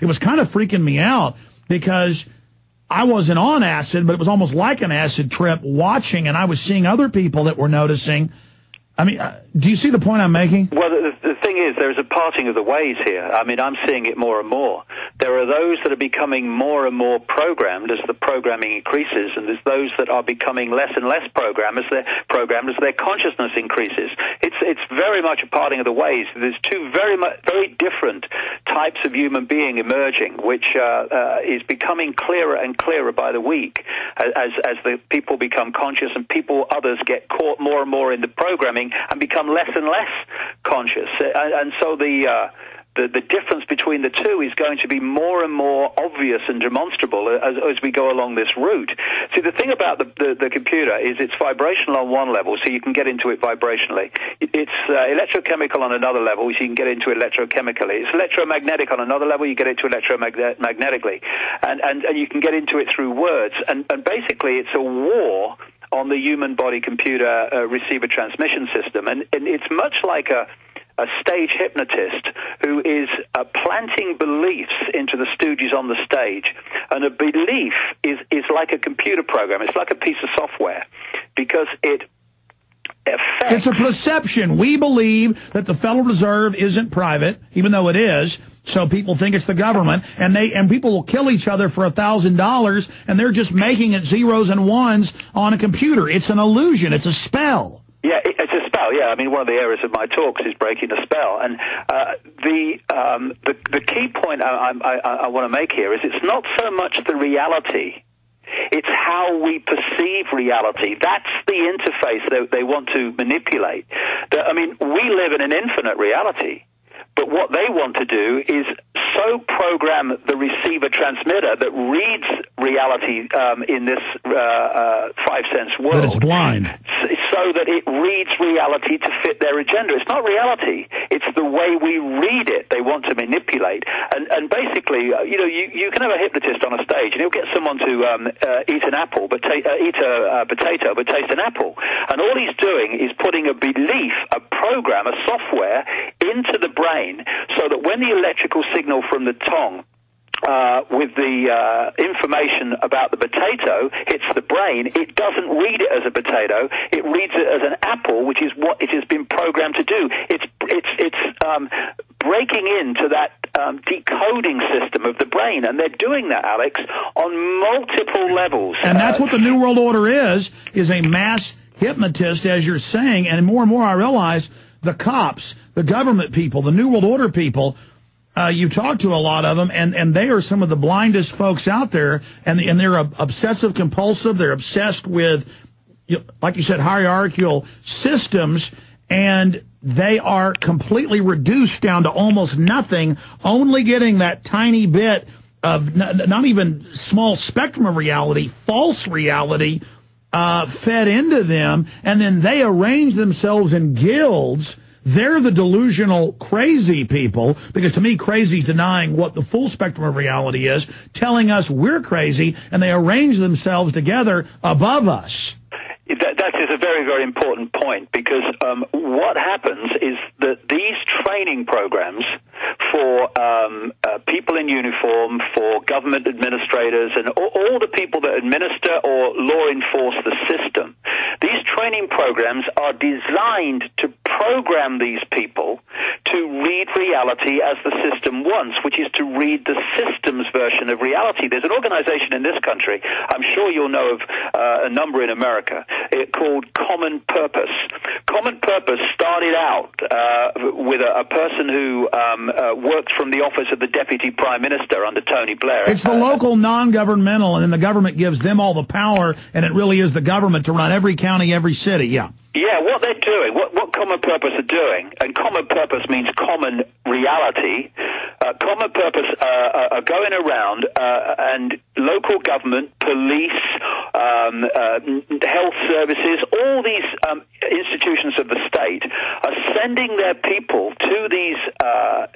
it was kind of freaking me out because I wasn't on acid, but it was almost like an acid trip watching, and I was seeing other people that were noticing. I mean, do you see the point I'm making? Well, the thing is, there's a parting of the ways here. I mean, I'm seeing it more and more. There are those that are becoming more and more programmed as the programming increases, and there's those that are becoming less and less programmed as their consciousness increases. It's very much a parting of the ways. There's two very different types of human being emerging, which is becoming clearer and clearer by the week as the people become conscious and others get caught more and more in the programming and become less and less conscious. And so the difference between the two is going to be more and more obvious and demonstrable as we go along this route. See, the thing about the computer is it's vibrational on one level, so you can get into it vibrationally. It's electrochemical on another level, so you can get into it electrochemically. It's electromagnetic on another level, you get into it electromagnetically. And you can get into it through words. And basically it's a war on the human body computer receiver transmission system. And it's much like a stage hypnotist who is planting beliefs into the stooges on the stage. And a belief is like a computer program. It's like a piece of software because it affects... It's a perception. We believe that the Federal Reserve isn't private, even though it is. So people think it's the government, and people will kill each other for $1,000, and they're just making it zeros and ones on a computer. It's an illusion. It's a spell. Yeah, it's a spell. Yeah, I mean, one of the areas of my talks is breaking the spell, and the key point I want to make here is it's not so much the reality. It's how we perceive reality. That's the interface that they want to manipulate. I mean, we live in an infinite reality. But what they want to do is so program the receiver-transmitter that reads reality in this five-sense world. That it's blind. So that it reads reality to fit their agenda. It's not reality. It's the way we read it they want to manipulate. And basically, you can have a hypnotist on a stage, and he'll get someone to eat an apple, eat a potato, but taste an apple. And all he's doing is putting a belief, a program, a software into the brain so that when the electrical signal from the tongue with the information about the potato hits the brain, it doesn't read it as a potato. It reads it as an apple, which is what it has been programmed to do. It's breaking into that decoding system of the brain, and they're doing that, Alex, on multiple levels. And that's what the New World Order is a mass hypnotist, as you're saying. And more I realize the cops, the government people, the New World Order people, you talk to a lot of them, and they are some of the blindest folks out there, and they're obsessive compulsive. They're obsessed with, like you said, hierarchical systems, and they are completely reduced down to almost nothing, only getting that tiny bit of not even small spectrum of reality, false reality, fed into them, and then they arrange themselves in guilds. They're the delusional crazy people, because to me, crazy is denying what the full spectrum of reality is, telling us we're crazy, and they arrange themselves together above us. That is a very, very important point, because what happens is that these training programs for people in uniform, for government administrators, and all the people that administer or law enforce the system, these training programs are designed to program these people to read reality as the system wants, which is to read the system's version of reality. There's an organization in this country, I'm sure you'll know of a number in America, called Common Purpose. Common Purpose started out with a person who worked from the office of the Deputy Prime Minister under Tony Blair. It's the local non-governmental, and then the government gives them all the power, and it really is the government to run every county, every city, yeah. Yeah, what they're doing, what Common Purpose are doing, and Common Purpose means common reality. Common Purpose are going around and local government, police, health services, all these institutions of the state are sending their people to these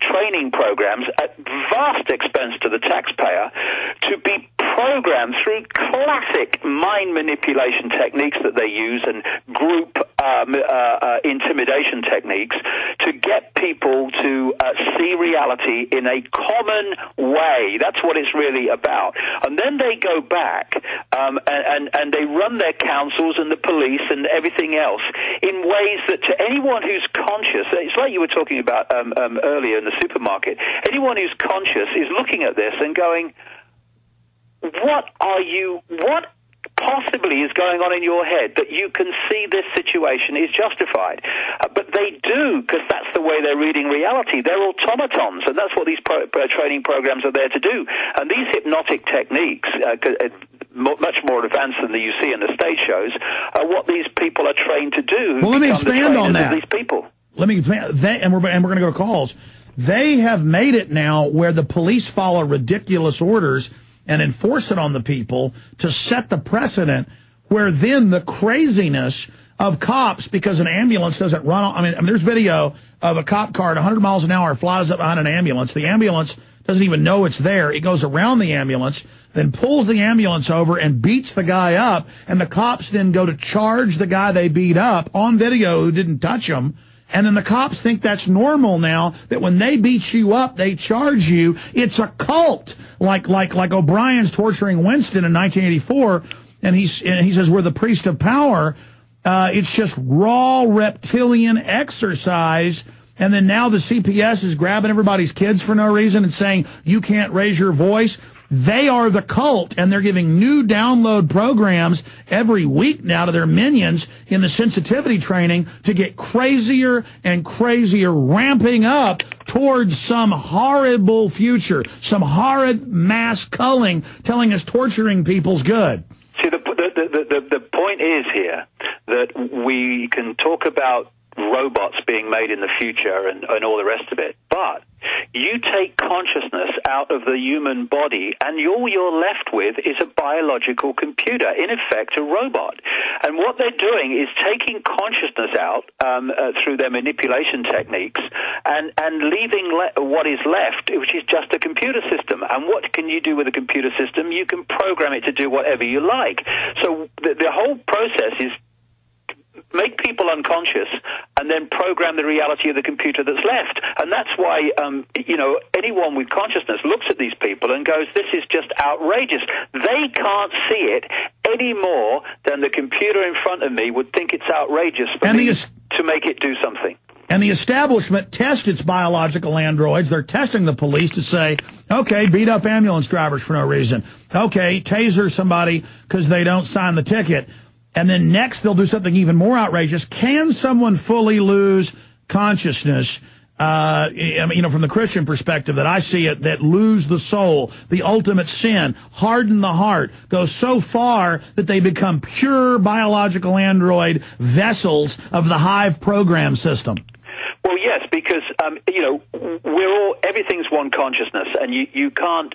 training programs at vast expense to the taxpayer to be programmed through classic mind manipulation techniques that they use and group intimidation techniques to get people to see reality in a common way. That's what it's really about. And then they go back and they run their councils and the police and everything else in ways that to anyone who's conscious, it's like you were talking about earlier in the supermarket, anyone who's conscious is looking at this and going, what possibly is going on in your head that you can see this situation is justified? But they do, because that's the way they're reading reality. They're automatons, and that's what these training programs are there to do. And these hypnotic techniques, much more advanced than you see in the stage shows, are what these people are trained to do. Well, let me expand on that. These people. Let me expand, and we're going to go to calls. They have made it now where the police follow ridiculous orders and enforce it on the people to set the precedent where then the craziness of cops, because an ambulance doesn't run on, I mean there's video of a cop car at 100 miles an hour flies up behind an ambulance. The ambulance doesn't even know it's there. It goes around the ambulance, then pulls the ambulance over and beats the guy up, and the cops then go to charge the guy they beat up on video who didn't touch him. And then the cops think that's normal now, that when they beat you up, they charge you. It's a cult, like O'Brien's torturing Winston in 1984, and he says we're the priest of power. It's just raw reptilian exercise. And then now the CPS is grabbing everybody's kids for no reason and saying you can't raise your voice. They are the cult, and they're giving new download programs every week now to their minions in the sensitivity training to get crazier and crazier, ramping up towards some horrible future, some horrid mass culling telling us torturing people's good. See, the point is here that we can talk about robots being made in the future and all the rest of it, but you take consciousness out of the human body and all you're left with is a biological computer, in effect a robot. And what they're doing is taking consciousness out through their manipulation techniques and leaving what is left, which is just a computer system. And what can you do with a computer system? You can program it to do whatever you like. So the whole process is make people unconscious and then program the reality of the computer that's left. And that's why, anyone with consciousness looks at these people and goes, this is just outrageous. They can't see it any more than the computer in front of me would think it's outrageous for me to make it do something. And the establishment tests its biological androids. They're testing the police to say, okay, beat up ambulance drivers for no reason. Okay, taser somebody because they don't sign the ticket. And then next, they'll do something even more outrageous. Can someone fully lose consciousness? From the Christian perspective that I see it, that lose the soul, the ultimate sin, harden the heart, go so far that they become pure biological android vessels of the Hive program system. Well, yes, because, everything's one consciousness, and you can't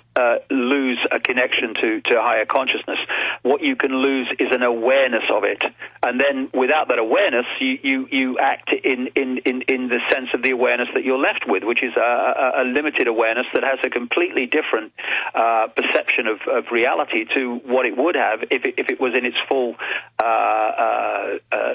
lose a connection to higher consciousness. What you can lose is an awareness of it. And then without that awareness, you act in the sense of the awareness that you're left with, which is a limited awareness that has a completely different perception of reality to what it would have if it was in its full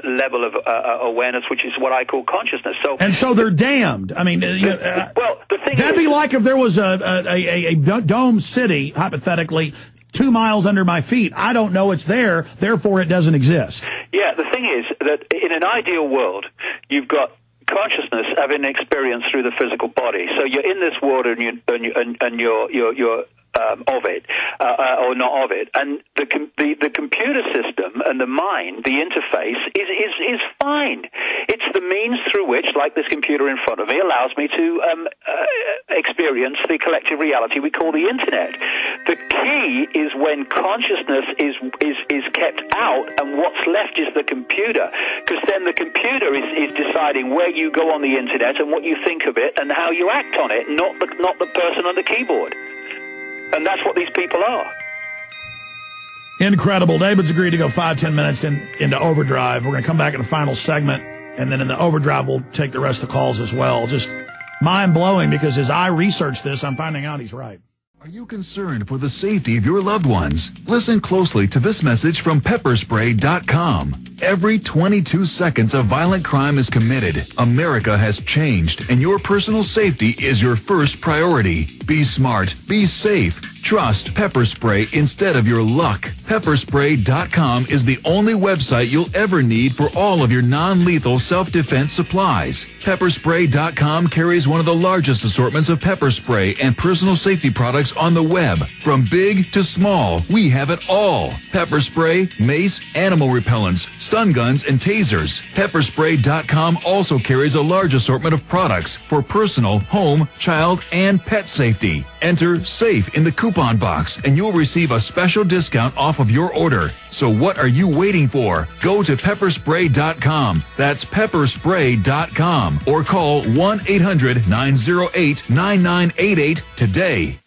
level of awareness, which is what I call consciousness. So they're damned. I mean, well, the thing that'd be like if there was a dome city, hypothetically, 2 miles under my feet. I don't know it's there, therefore it doesn't exist. Yeah, the thing is that in an ideal world, you've got consciousness having an experience through the physical body. So you're in this world and you're of it, or not of it, and the computer system and the mind, the interface is fine. It's the means through which, like this computer in front of me, allows me to experience the collective reality we call the internet. The key is when consciousness is kept out, and what's left is the computer, because then the computer is deciding where you go on the internet and what you think of it and how you act on it, not the person on the keyboard. And that's what these people are. Incredible. David's agreed to go 5-10 minutes into overdrive. We're going to come back in the final segment, and then in the overdrive, we'll take the rest of the calls as well. Just mind-blowing, because as I research this, I'm finding out he's right. Are you concerned for the safety of your loved ones? Listen closely to this message from pepperspray.com. Every 22 seconds a violent crime is committed. America has changed, and your personal safety is your first priority. Be smart. Be safe. Trust pepper spray instead of your luck. Pepperspray.com is the only website you'll ever need for all of your non-lethal self-defense supplies. Pepperspray.com carries one of the largest assortments of pepper spray and personal safety products on the web. From big to small, we have it all. Pepper spray, mace, animal repellents, stun guns, and tasers. Pepperspray.com also carries a large assortment of products for personal, home, child, and pet safety. Enter SAFE in the coupon box and you'll receive a special discount off of your order. So what are you waiting for? Go to pepperspray.com. That's pepperspray.com or call 1-800-908-9988 today.